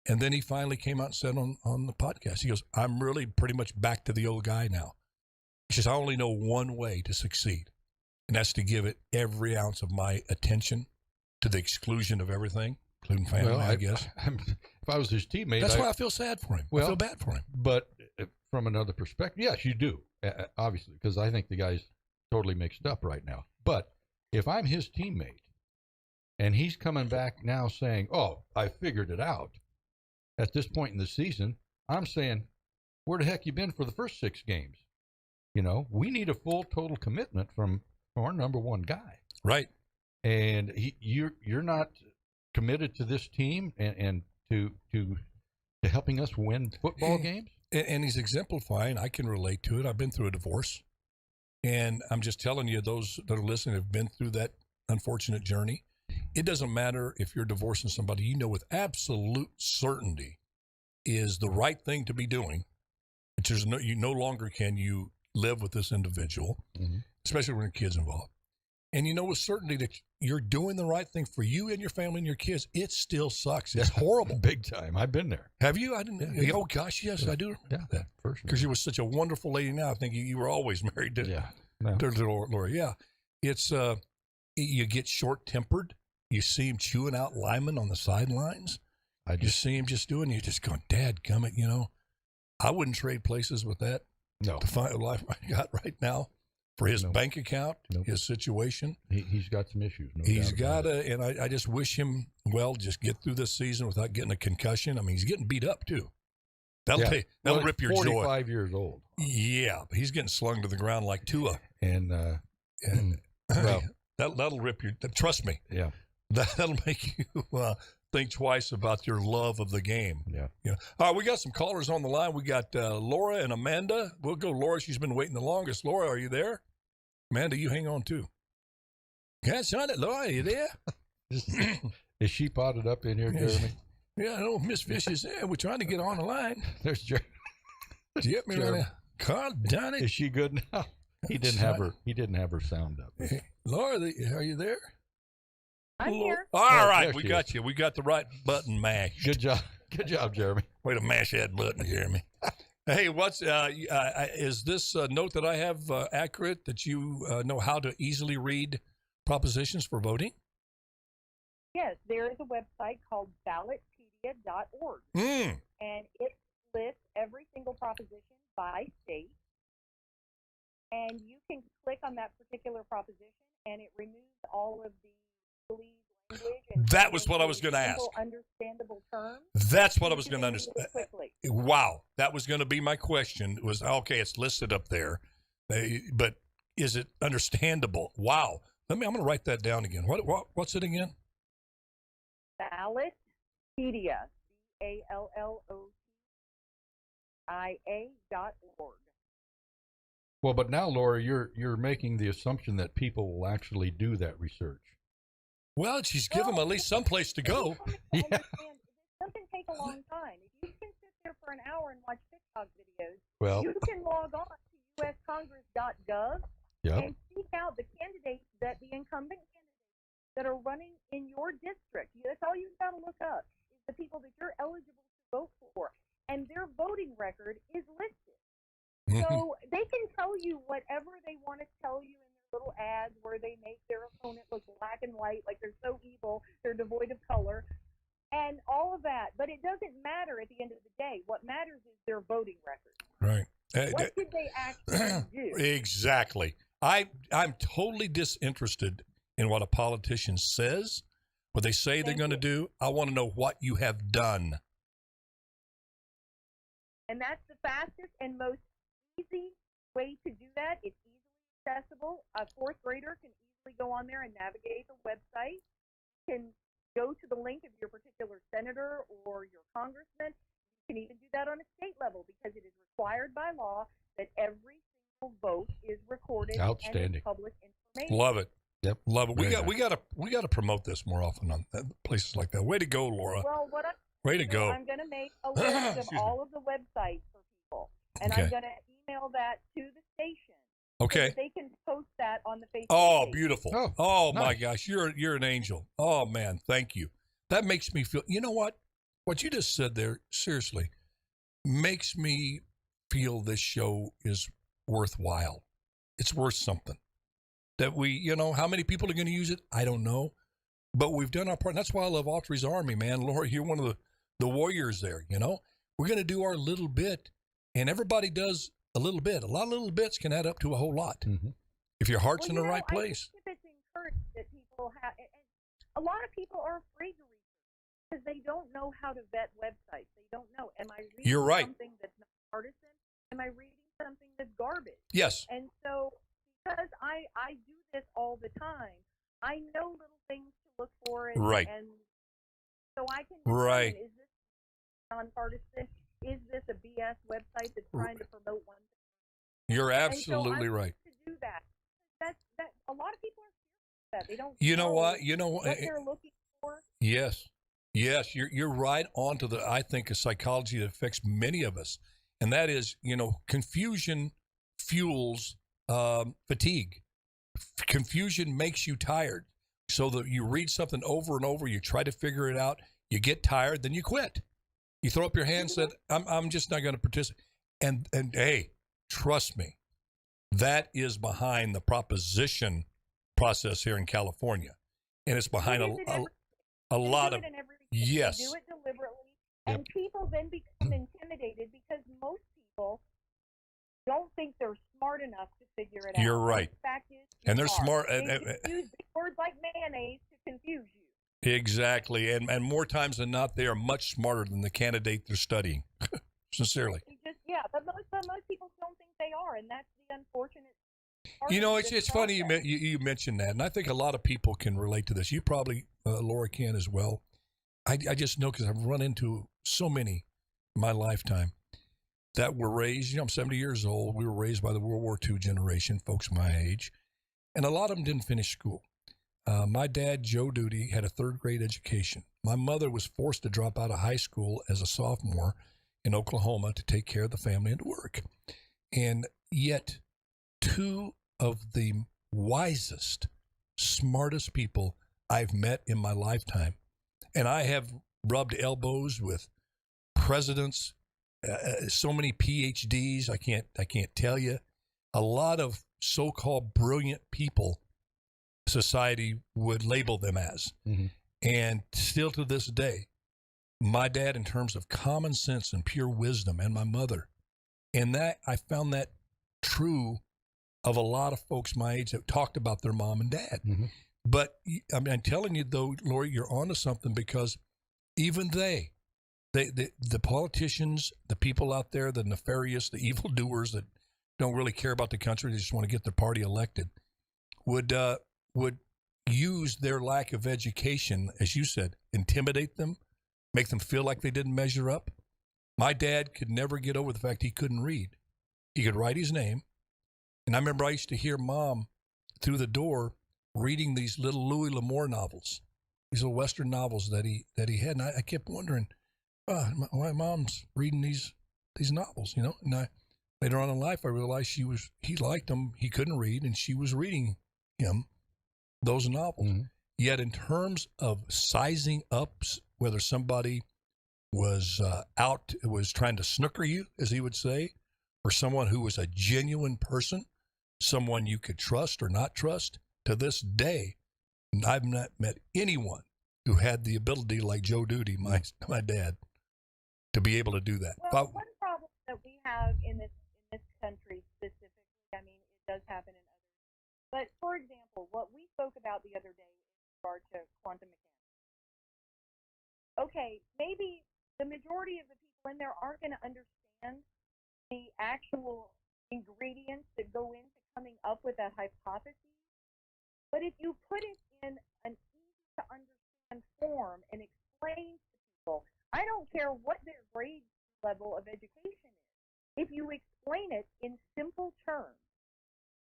And then he finally came out and said on the podcast, he goes, I'm really pretty much back to the old guy now. He says, I only know one way to succeed, and that's to give it every ounce of my attention to the exclusion of everything, including family, I guess. If I was his teammate... That's why I feel sad for him. I feel bad for him. But from another perspective, yes, you do, obviously, because I think the guy's totally mixed up right now. But if I'm his teammate, and he's coming back now saying, oh, I figured it out, at this point in the season, I'm saying, where the heck you been for the first 6 games? We need a full total commitment from our number 1 guy. Right. And you're not committed to this team and to helping us win football games? And he's exemplifying. I can relate to it. I've been through a divorce. And I'm just telling you, those that are listening have been through that unfortunate journey. It doesn't matter if you're divorcing somebody with absolute certainty is the right thing to be doing. There's no longer can you live with this individual, especially when there are kids involved. And with certainty that you're doing the right thing for you and your family and your kids. It still sucks. It's horrible. Big time. I've been there. Have you? I didn't. Yeah. Oh, gosh, yes, I do remember that. Because you were such a wonderful lady now. I think you were always married to, to Lori. Yeah. It's, you get short-tempered. You see him chewing out linemen on the sidelines. You see him just doing, you're just going, dadgummit, I wouldn't trade places with that. No. To find a life I got right now for his bank account, his situation. He's got some issues. He's got and I just wish him just get through this season without getting a concussion. I mean, he's getting beat up too. That'll rip your 45 joy. 45 years old. Yeah, but he's getting slung to the ground like Tua. And that'll rip your. Trust me. Yeah, that'll make you think twice about your love of the game. Yeah. All right, we got some callers on the line. We got Laura and Amanda. We'll go Laura. She's been waiting the longest. Laura, are you there? Amanda, you hang on too. Can't sign it, Laura. Are you there? Is she potted up in here, Jeremy? Yeah, I know Miss Fish is there. We're trying to get on the line. There's Jeremy. Get me ready. God done it. Is she good now? He didn't have her sound up. Hey, Laura, are you there? I'm here. All right, we got you. We got the right button mashed. Good job. Good job, Jeremy. Way to mash that button, Jeremy. Hey, what's is this note that I have accurate, that you know how to easily read propositions for voting? Yes, there is a website called ballotpedia.org, and it lists every single proposition by state, and you can click on that particular proposition, and it removes all of the legalese language. And that was what I was going to ask. Understandable terms. That's what I was going to understand. Wow, that was going to be my question. Was okay? It's listed up there, but is it understandable? Wow. I'm going to write that down again. What's it again? Ballotpedia, BALLOTIA.org. Well, but now, Laura, you're making the assumption that people will actually do that research. Well, she's given them at least some place to go. Yeah. It doesn't take a long time. If you can sit there for an hour and watch TikTok videos, you can log on to uscongress.gov and seek out the candidates, that the incumbent candidates that are running in your district. That's all you've got to look up, is the people that you're eligible to vote for, and their voting record is listed. So they can tell you whatever they want to tell you in their little ads, where they make their opponent look black and white, like they're so evil, they're devoid of color, and all of that. But it doesn't matter at the end of the day. What matters is their voting record. Right. What did they actually do? Exactly. I'm totally disinterested in what a politician says, what they say they're going to do. I want to know what you have done. And that's the fastest and most easy way to do that. It's easily accessible. A fourth grader can easily go on there and navigate the website. You can go to the link of your particular senator or your congressman. You can even do that on a state level, because it is required by law that every single vote is recorded and is public information. Love it. Yep. Love it. We got to promote this more often on places like that. Way to go, Laura. Well, way to go. I'm going to make a list of all of the websites for people, and I'm going to email that to the station. Okay. So that they can post that on the Facebook page. Beautiful. Oh nice. My gosh, you're an angel. Oh man, thank you. That makes me feel. You know what? What you just said there, seriously, makes me feel this show is worthwhile. It's worth something. That we, how many people are going to use it? I don't know. But we've done our part. And that's why I love Autry's Army, man. Laura, you're one of the warriors there, We're going to do our little bit, and everybody does a little bit. A lot of little bits can add up to a whole lot. Mm-hmm. If your heart's in the right place. I think it's encouraged that people have, and a lot of people are afraid to read because they don't know how to vet websites. They don't know. Am I reading something that's not partisan? Am I reading something that's garbage? Yes. And so, because I do this all the time, I know little things to look for, and so I can determine, is this nonpartisan? Is this a BS website that's trying to promote one thing? You're absolutely right. To do that, that a lot of people are scared of that. They don't. What they're looking for. Yes, you're right on to I think a psychology that affects many of us, and that is, confusion fuels fatigue. Confusion makes you tired, so that you read something over and over, you try to figure it out, you get tired, then you quit. You throw up your hands, said, I'm just not going to participate. And hey, trust me, that is behind the proposition process here in California. And it's behind a lot of, yes. They do it deliberately, and people then become intimidated because most people don't think they're smart enough to figure it out. You're right. The fact is, and they're smart. They use words like mayonnaise to confuse you. Exactly. And more times than not, they are much smarter than the candidate they're studying. Sincerely. But most people don't think they are, and that's the unfortunate part. It's funny you mentioned that, and I think a lot of people can relate to this. You probably, Laura, can as well. I just know because I've run into so many in my lifetime that were raised, I'm 70 years old. We were raised by the World War II generation, folks my age, and a lot of them didn't finish school. My dad, Joe Duty, had a third grade education. My mother was forced to drop out of high school as a sophomore in Oklahoma to take care of the family and to work. And yet, two of the wisest, smartest people I've met in my lifetime, and I have rubbed elbows with presidents, so many PhDs, I can't tell you, a lot of so-called brilliant people society would label them as. Mm-hmm. And still to this day, my dad, in terms of common sense and pure wisdom, and my mother, and that I found that true of a lot of folks my age that talked about their mom and dad. Mm-hmm. But I mean, I'm telling you though, Lori, you're onto something, because even the politicians, the people out there, the nefarious, the evildoers that don't really care about the country, they just want to get their party elected, would use their lack of education, as you said, intimidate them, make them feel like they didn't measure up. My dad could never get over the fact he couldn't read. He could write his name. And I remember I used to hear Mom through the door reading these little Louis L'Amour novels, these little Western novels that he had. And I kept wondering, why Mom's reading these novels, you know? And later on in life, I realized he liked them. He couldn't read, and she was reading him those novels. Mm-hmm. Yet in terms of sizing up whether somebody was was trying to snooker you, as he would say, or someone who was a genuine person, someone you could trust or not trust, to this day, I've not met anyone who had the ability like Joe Duty, my dad, to be able to do that. Well, one problem that we have in this country specifically, I mean, it does happen in others. But for example, what we spoke about the other day in regard to quantum mechanics. Okay, maybe the majority of the people in there aren't going to understand the actual ingredients that go into coming up with that hypothesis. But if you put it in an easy-to-understand form and explain to people, I don't care what their grade level of education is, if you explain it in simple terms,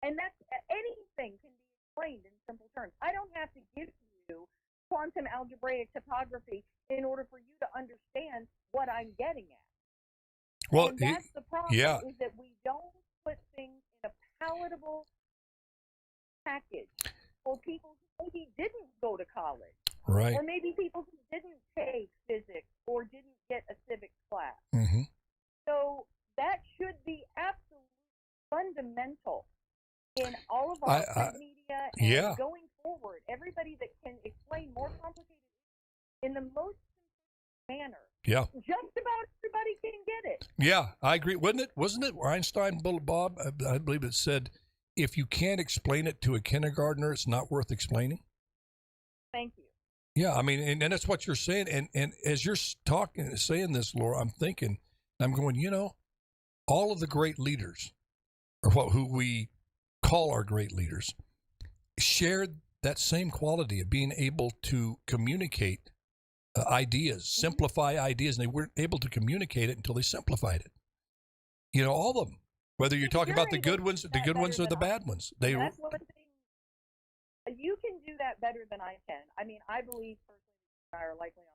and that's anything can be explained in simple terms. I don't have to give you quantum algebraic topography in order for you to understand what I'm getting at. Well, and that's the problem, is that we don't put things in a palatable package for people who maybe didn't go to college. Right. Or maybe people who didn't take physics or didn't get a civics class. Mm-hmm. So that should be absolutely fundamental in all of our print media and going forward. Everybody that can explain more complicated in the most simplistic manner. Yeah. Just about everybody can get it. Yeah, I agree. Wasn't it Einstein, Bob, I believe it said, if you can't explain it to a kindergartner, it's not worth explaining? Thank you. Yeah, I mean, and that's what you're saying. And as you're saying this, Laura, I'm thinking, I'm going, all of the great leaders, or who we call our great leaders, shared that same quality of being able to communicate ideas, simplify ideas, and they weren't able to communicate it until they simplified it. All of them. Whether you're talking about the good ones or the bad ones. That's one thing. You can do that better than I can. I mean, I believe personally you and I are likely on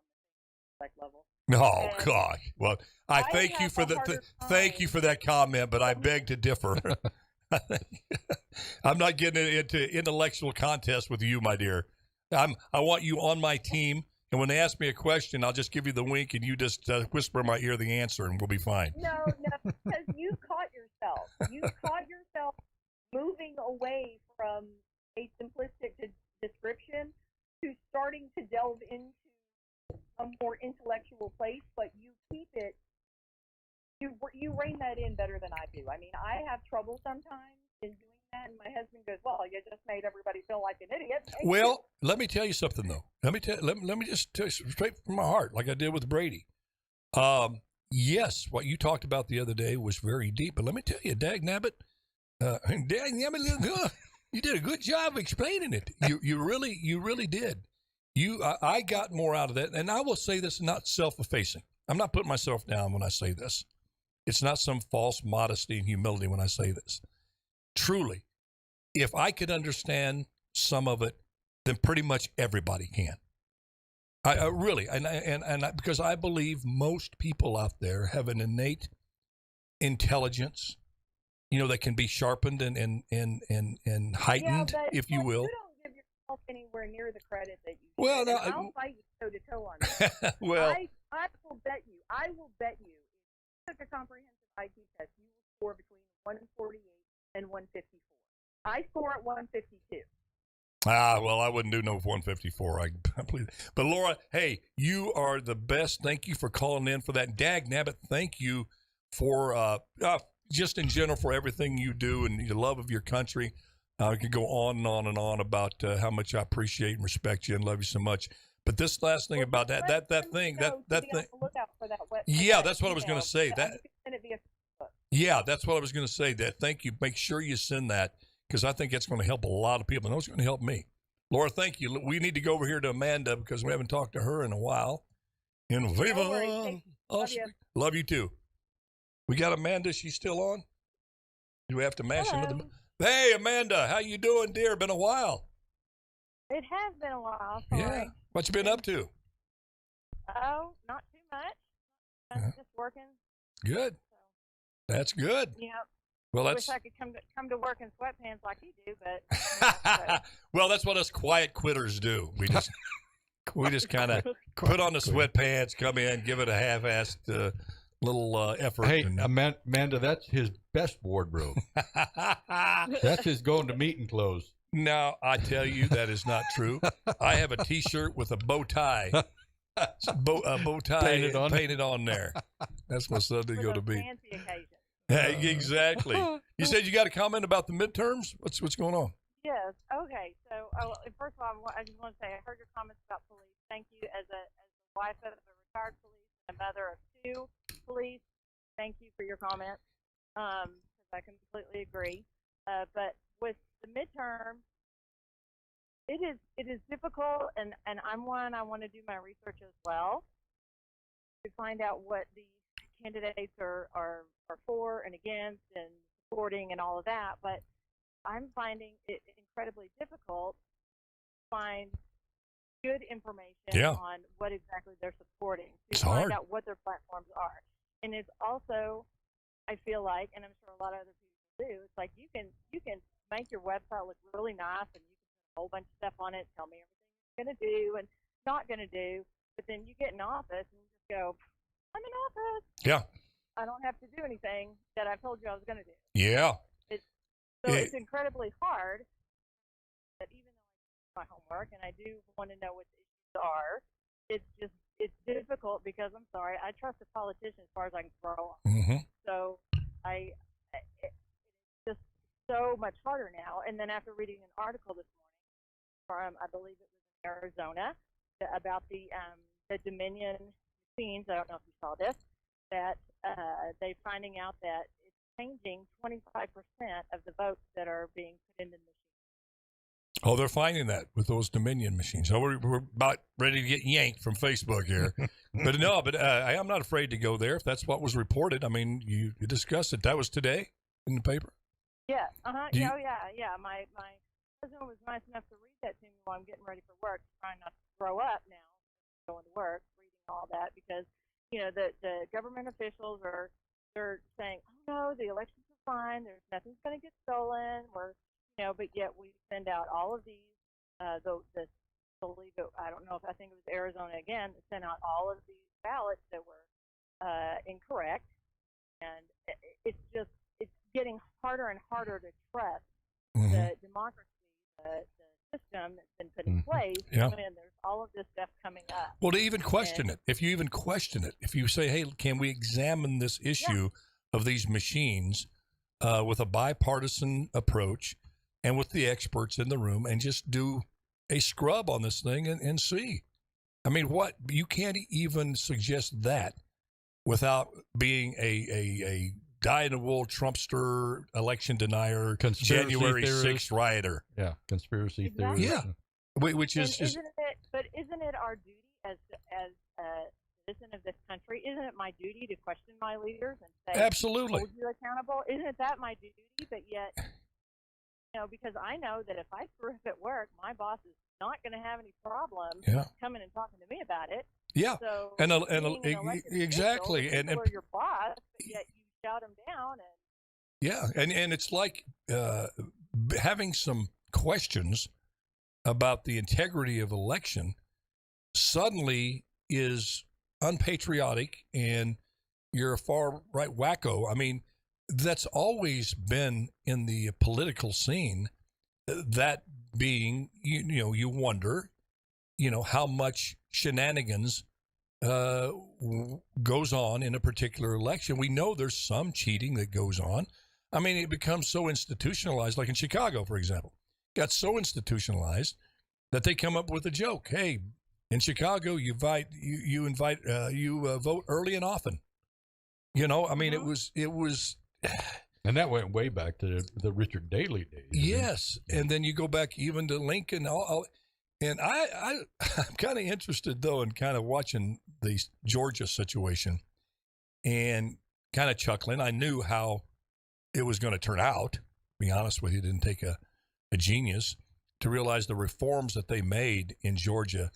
the same level. Oh, and gosh. Well, I thank you for thank you for that comment, but I beg to differ. I'm not getting into intellectual contest with you, my dear. I want you on my team, and when they ask me a question, I'll just give you the wink, and you just whisper in my ear the answer, and we'll be fine. No, because you caught yourself. You caught yourself moving away from a simplistic description to starting to delve into a more intellectual place, but you keep it. You rein that in better than I do. I mean, I have trouble sometimes in doing that, and my husband goes, "Well, you just made everybody feel like an idiot." Well, let me tell you something though. Let me just tell you straight from my heart, like I did with Brady. Yes, what you talked about the other day was very deep, but let me tell you, Dagnabbit, you did a good job explaining it. You really did. I got more out of that, and I will say this, not self-effacing. I'm not putting myself down when I say this. It's not some false modesty and humility when I say this. Truly, if I could understand some of it, then pretty much everybody can. I really, and because I believe most people out there have an innate intelligence, that can be sharpened and heightened, if you will. You don't give yourself anywhere near the credit that you should. Well, no, I'll fight you toe to toe on that. Well, I will bet you. If you took a comprehensive IQ test, you will score between 148 and 154. I score at 152. Well, I wouldn't do no 154. I believe. But Laura, hey, you are the best. Thank you for calling in for that. Dag nabbit, thank you for just in general for everything you do and your love of your country. I could go on and on and on about how much I appreciate and respect you and love you so much. But this last thing about that thing. Yeah, that's what I was going to say. Yeah, that's what I was going to say. That thank you. Make sure you send that, because I think it's going to help a lot of people. I know it's going to help me. Laura, thank you. We need to go over here to Amanda because we haven't talked to her in a while. In Viva. Love you too. We got Amanda. She's still on? Do we have to mash into the... Hey, Amanda. How you doing, dear? Been a while. It has been a while. Sorry. Yeah. What you been up to? Oh, not too much. I'm just working. Good. That's good. Yeah. Well, I wish I could come to work in sweatpants like you do, but well, that's what us quiet quitters do. We just kind of put on the sweatpants, come in, give it a half-assed little effort. Hey, Amanda, that's his best wardrobe. That's his going to meeting clothes. No, I tell you, that is not true. I have a T-shirt with a bow tie. A bow tie painted on there. That's my Sunday go to be. Fancy occasion. Hey, exactly. You said you got a comment about the midterms? What's going on? Yes. Okay. So, first of all, I just want to say I heard your comments about police. Thank you, as a wife of a retired police and a mother of 2 police. Thank you for your comment. Because I completely agree. But with the midterm, it is difficult, and I want to do my research as well to find out what the candidates are for and against and supporting and all of that. But I'm finding it incredibly difficult to find good information on what exactly they're supporting, to find out what their platforms are. And it's also, I feel like, and I'm sure a lot of other people do, it's like you can make your website look really nice, and you can put a whole bunch of stuff on it, tell me everything you're going to do and not going to do, but then you get in office and you just go, I'm in office. Yeah. I don't have to do anything that I told you I was going to do. Yeah. It's incredibly hard, but even though I do my homework and I do want to know what the issues are, it's difficult because, I'm sorry, I trust a politician as far as I can throw them. Mm-hmm. So it's just so much harder now. And then after reading an article this morning from, I believe it was in Arizona, about the Dominion machines, I don't know if you saw this, that they're finding out that it's changing 25% of the votes that are being put into the machine. Oh, they're finding that with those Dominion machines. So we're about ready to get yanked from Facebook here. But no, I'm not afraid to go there if that's what was reported. I mean, you discussed it. That was today in the paper? Yeah. Yeah. My husband was nice enough to read that to me while I'm getting ready for work, trying not to throw up now, going to work, reading all that, because the government officials they're saying, oh no, the elections are fine, nothing's going to get stolen, but yet we send out all of these, I don't know if I think it was Arizona again, that sent out all of these ballots that were incorrect, and it's getting harder and harder to trust the democracy, the system that's been put in place when there's all of this stuff coming up. Well, to even question it, if you even question it, if you say, hey, can we examine this issue of these machines with a bipartisan approach and with the experts in the room and just do a scrub on this thing and see. I mean, what? You can't even suggest that without being a dyed-in-the-wool Trumpster, election denier, January 6th rioter. Yeah, conspiracy theory. Yeah, which is just... Isn't it our duty as a citizen of this country? Isn't it my duty to question my leaders and say, absolutely, hold you accountable? Isn't that my duty? But yet, because I know that if I screw up at work, my boss is not going to have any problem coming and talking to me about it. Yeah, so exactly, official, and are your boss, but yet you shout them down. And it's like having some questions about the integrity of election suddenly is unpatriotic, and you're a far right wacko. I mean, that's always been in the political scene. That being, you wonder, how much shenanigans goes on in a particular election. We know there's some cheating that goes on. I mean, it becomes so institutionalized, like in Chicago, for example. Got so institutionalized that they come up with a joke. Hey, in Chicago, you vote early and often. I mean, it was, and that went way back to the Richard Daley days. Yes, and then you go back even to Lincoln. And I'm kind of interested though in kind of watching the Georgia situation and kind of chuckling. I knew how it was going to turn out. To be honest with you, it didn't take a genius to realize the reforms that they made in Georgia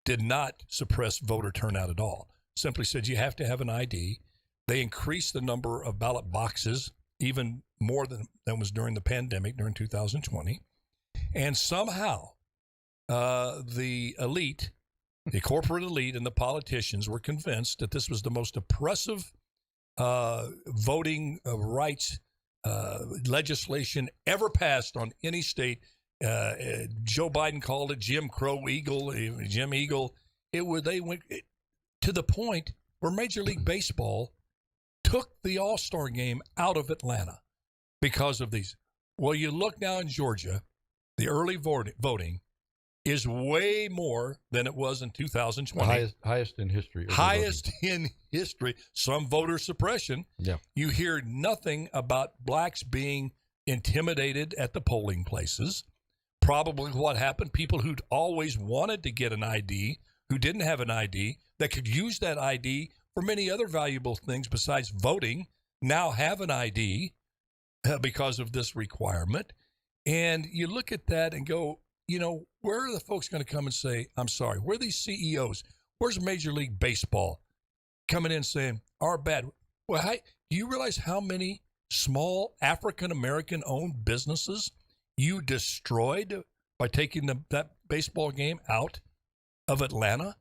did not suppress voter turnout at all. Simply said you have to have an ID. They increased the number of ballot boxes even more than was during the pandemic, during 2020. And somehow the elite, the corporate elite and the politicians were convinced that this was the most oppressive voting rights legislation ever passed on any state. Joe Biden called it Jim Eagle. They went to the point where Major League Baseball took the All-Star game out of Atlanta because of these. Well, you look now in Georgia, the early voting is way more than it was in 2020. Highest in history. Highest in history. Some voter suppression. Yeah. You hear nothing about blacks being intimidated at the polling places. Probably what happened, people who'd always wanted to get an ID, who didn't have an ID, that could use that ID for many other valuable things besides voting, now have an ID because of this requirement. And you look at that and go, where are the folks going to come and say, I'm sorry, where are these CEOs? Where's Major League Baseball coming in saying, our bad? Well, do you realize how many small African-American owned businesses you destroyed by taking that baseball game out of Atlanta?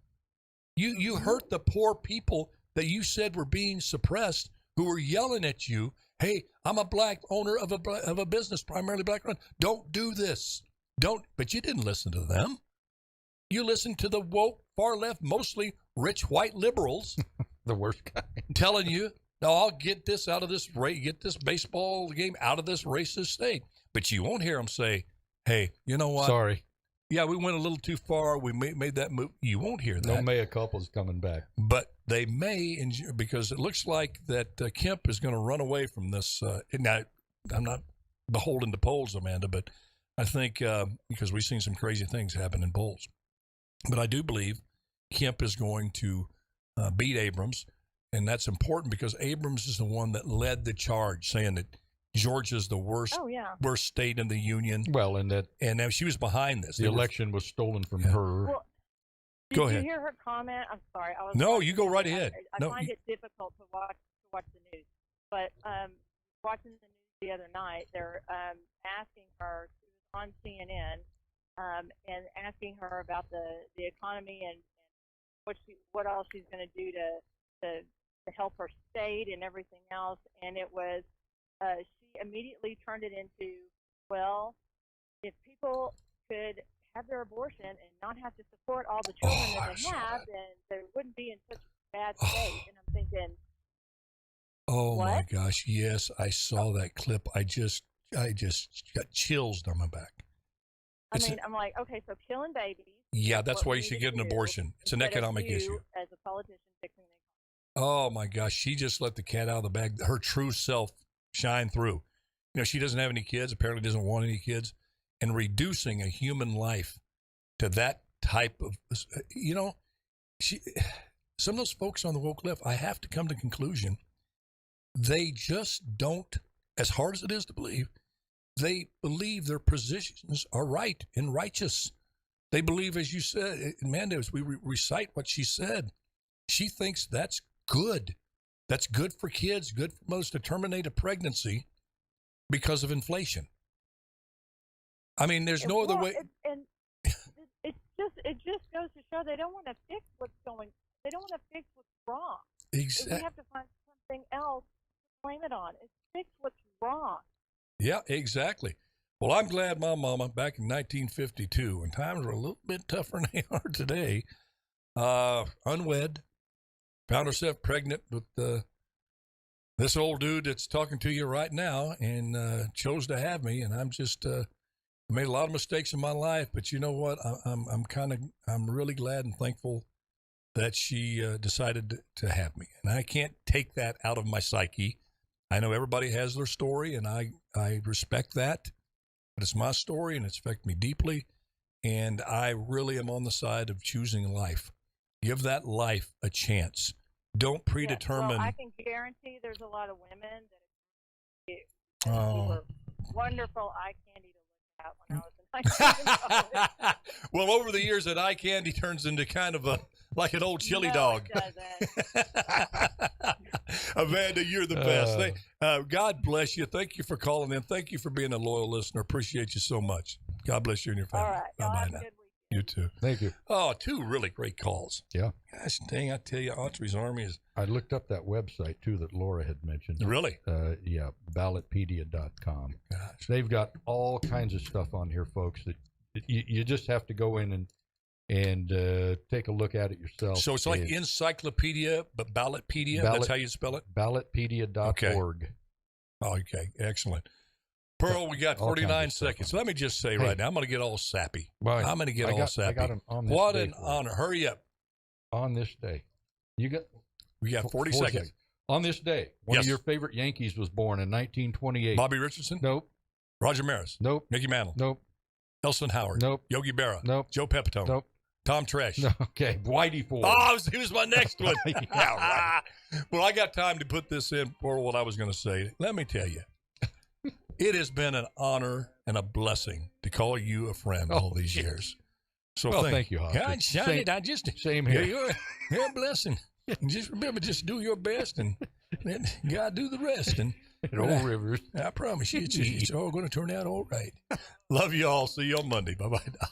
You hurt the poor people that you said were being suppressed, who were yelling at you, hey, I'm a black owner of a business, primarily black run. Don't do this. But you didn't listen to them. You listened to the woke, far left, mostly rich white liberals. The worst kind. Telling you, no, I'll get this out of this, get this baseball game out of this racist state. But you won't hear them say, hey, you know what? Sorry. Yeah, we went a little too far. We made that move. You won't hear that. No mea culpa's coming back. But they may, because it looks like that Kemp is going to run away from this. Now, I'm not beholden to polls, Amanda, but I think because we've seen some crazy things happen in polls. But I do believe Kemp is going to beat Abrams, and that's important because Abrams is the one that led the charge, saying that Georgia's the worst state in the union. Well, and now she was behind this. The election was stolen from her. Well, go ahead. Did you hear her comment? I'm sorry. No, you go right ahead. I find it difficult to watch the news, but watching the news the other night, they're asking her. She was on CNN and asking her about the economy and what else she's going to do to help her state and everything else, and it was. She immediately turned it into, well, if people could have their abortion and not have to support all the children that they have, then they wouldn't be in such a bad state. And I'm thinking, oh what? My gosh, yes, I saw that clip. I just got chills down my back. I'm like, okay, so killing babies. Yeah, that's why you should get an abortion. It's an economic issue. As a politician fixing the economy. Oh my gosh, she just let the cat out of the bag. Her true self shine through. She doesn't have any kids, apparently doesn't want any kids, and reducing a human life to that type of, some of those folks on the woke left, I have to come to the conclusion, they just don't, as hard as it is to believe, they believe their positions are right and righteous. They believe, as you said, Amanda, as we recite what she said, she thinks that's good. That's good for kids, good for mothers to terminate a pregnancy because of inflation. I mean, there's no other way. And it just goes to show they don't want to fix what's going. They don't want to fix what's wrong. Exactly. We have to find something else to blame it on. It's fix what's wrong. Yeah, exactly. Well, I'm glad my mama, back in 1952, when times were a little bit tougher than they are today, unwed, found herself pregnant with this old dude that's talking to you right now, and chose to have me. And I'm just made a lot of mistakes in my life, but you know what? I'm really glad and thankful that she decided to have me, and I can't take that out of my psyche. I know everybody has their story, and I respect that, but it's my story, and it's affected me deeply, and I really am on the side of choosing life. Give that life a chance. Don't predetermine. Well, I can guarantee there's a lot of women that were wonderful eye candy to look at when I was in high school. Well, over the years, that eye candy turns into kind of like an old chili dog. It doesn't. Amanda, you're the best. God bless you. Thank you for calling in. Thank you for being a loyal listener. Appreciate you so much. God bless you and your family. All right. Bye-bye now. You too. Thank you. Oh, two really great calls. Yeah. Gosh dang, I tell you, Autry's Army is... I looked up that website, too, that Laura had mentioned. Really? Yeah, ballotpedia.com. Gosh. They've got all kinds of stuff on here, folks, that you just have to go in and take a look at it yourself. So it's like encyclopedia, but Ballotpedia? That's how you spell it? Ballotpedia.org. Okay. Oh, okay. Excellent. Pearl, we got 49 seconds. Let me just say right now, I'm going to get all sappy. Right. I'm going to get all sappy. What an honor. Hurry up. On this day. We got 40 seconds. On this day, one of your favorite Yankees was born in 1928. Bobby Richardson? Nope. Roger Maris? Nope. Mickey Mantle? Nope. Elson Howard? Nope. Yogi Berra? Nope. Joe Pepitone? Nope. Tom Tresh? No. Okay. Whitey Ford. Oh, he was my next one. Yeah, right. Well, I got time to put this in for what I was going to say. Let me tell you. It has been an honor and a blessing to call you a friend all these years. So thank you, Autry. God, same here. You're a blessing. Just remember, just do your best, and let God do the rest. And Old Rivers. I promise you, it's all going to turn out all right. Love you all. See you on Monday. Bye-bye now.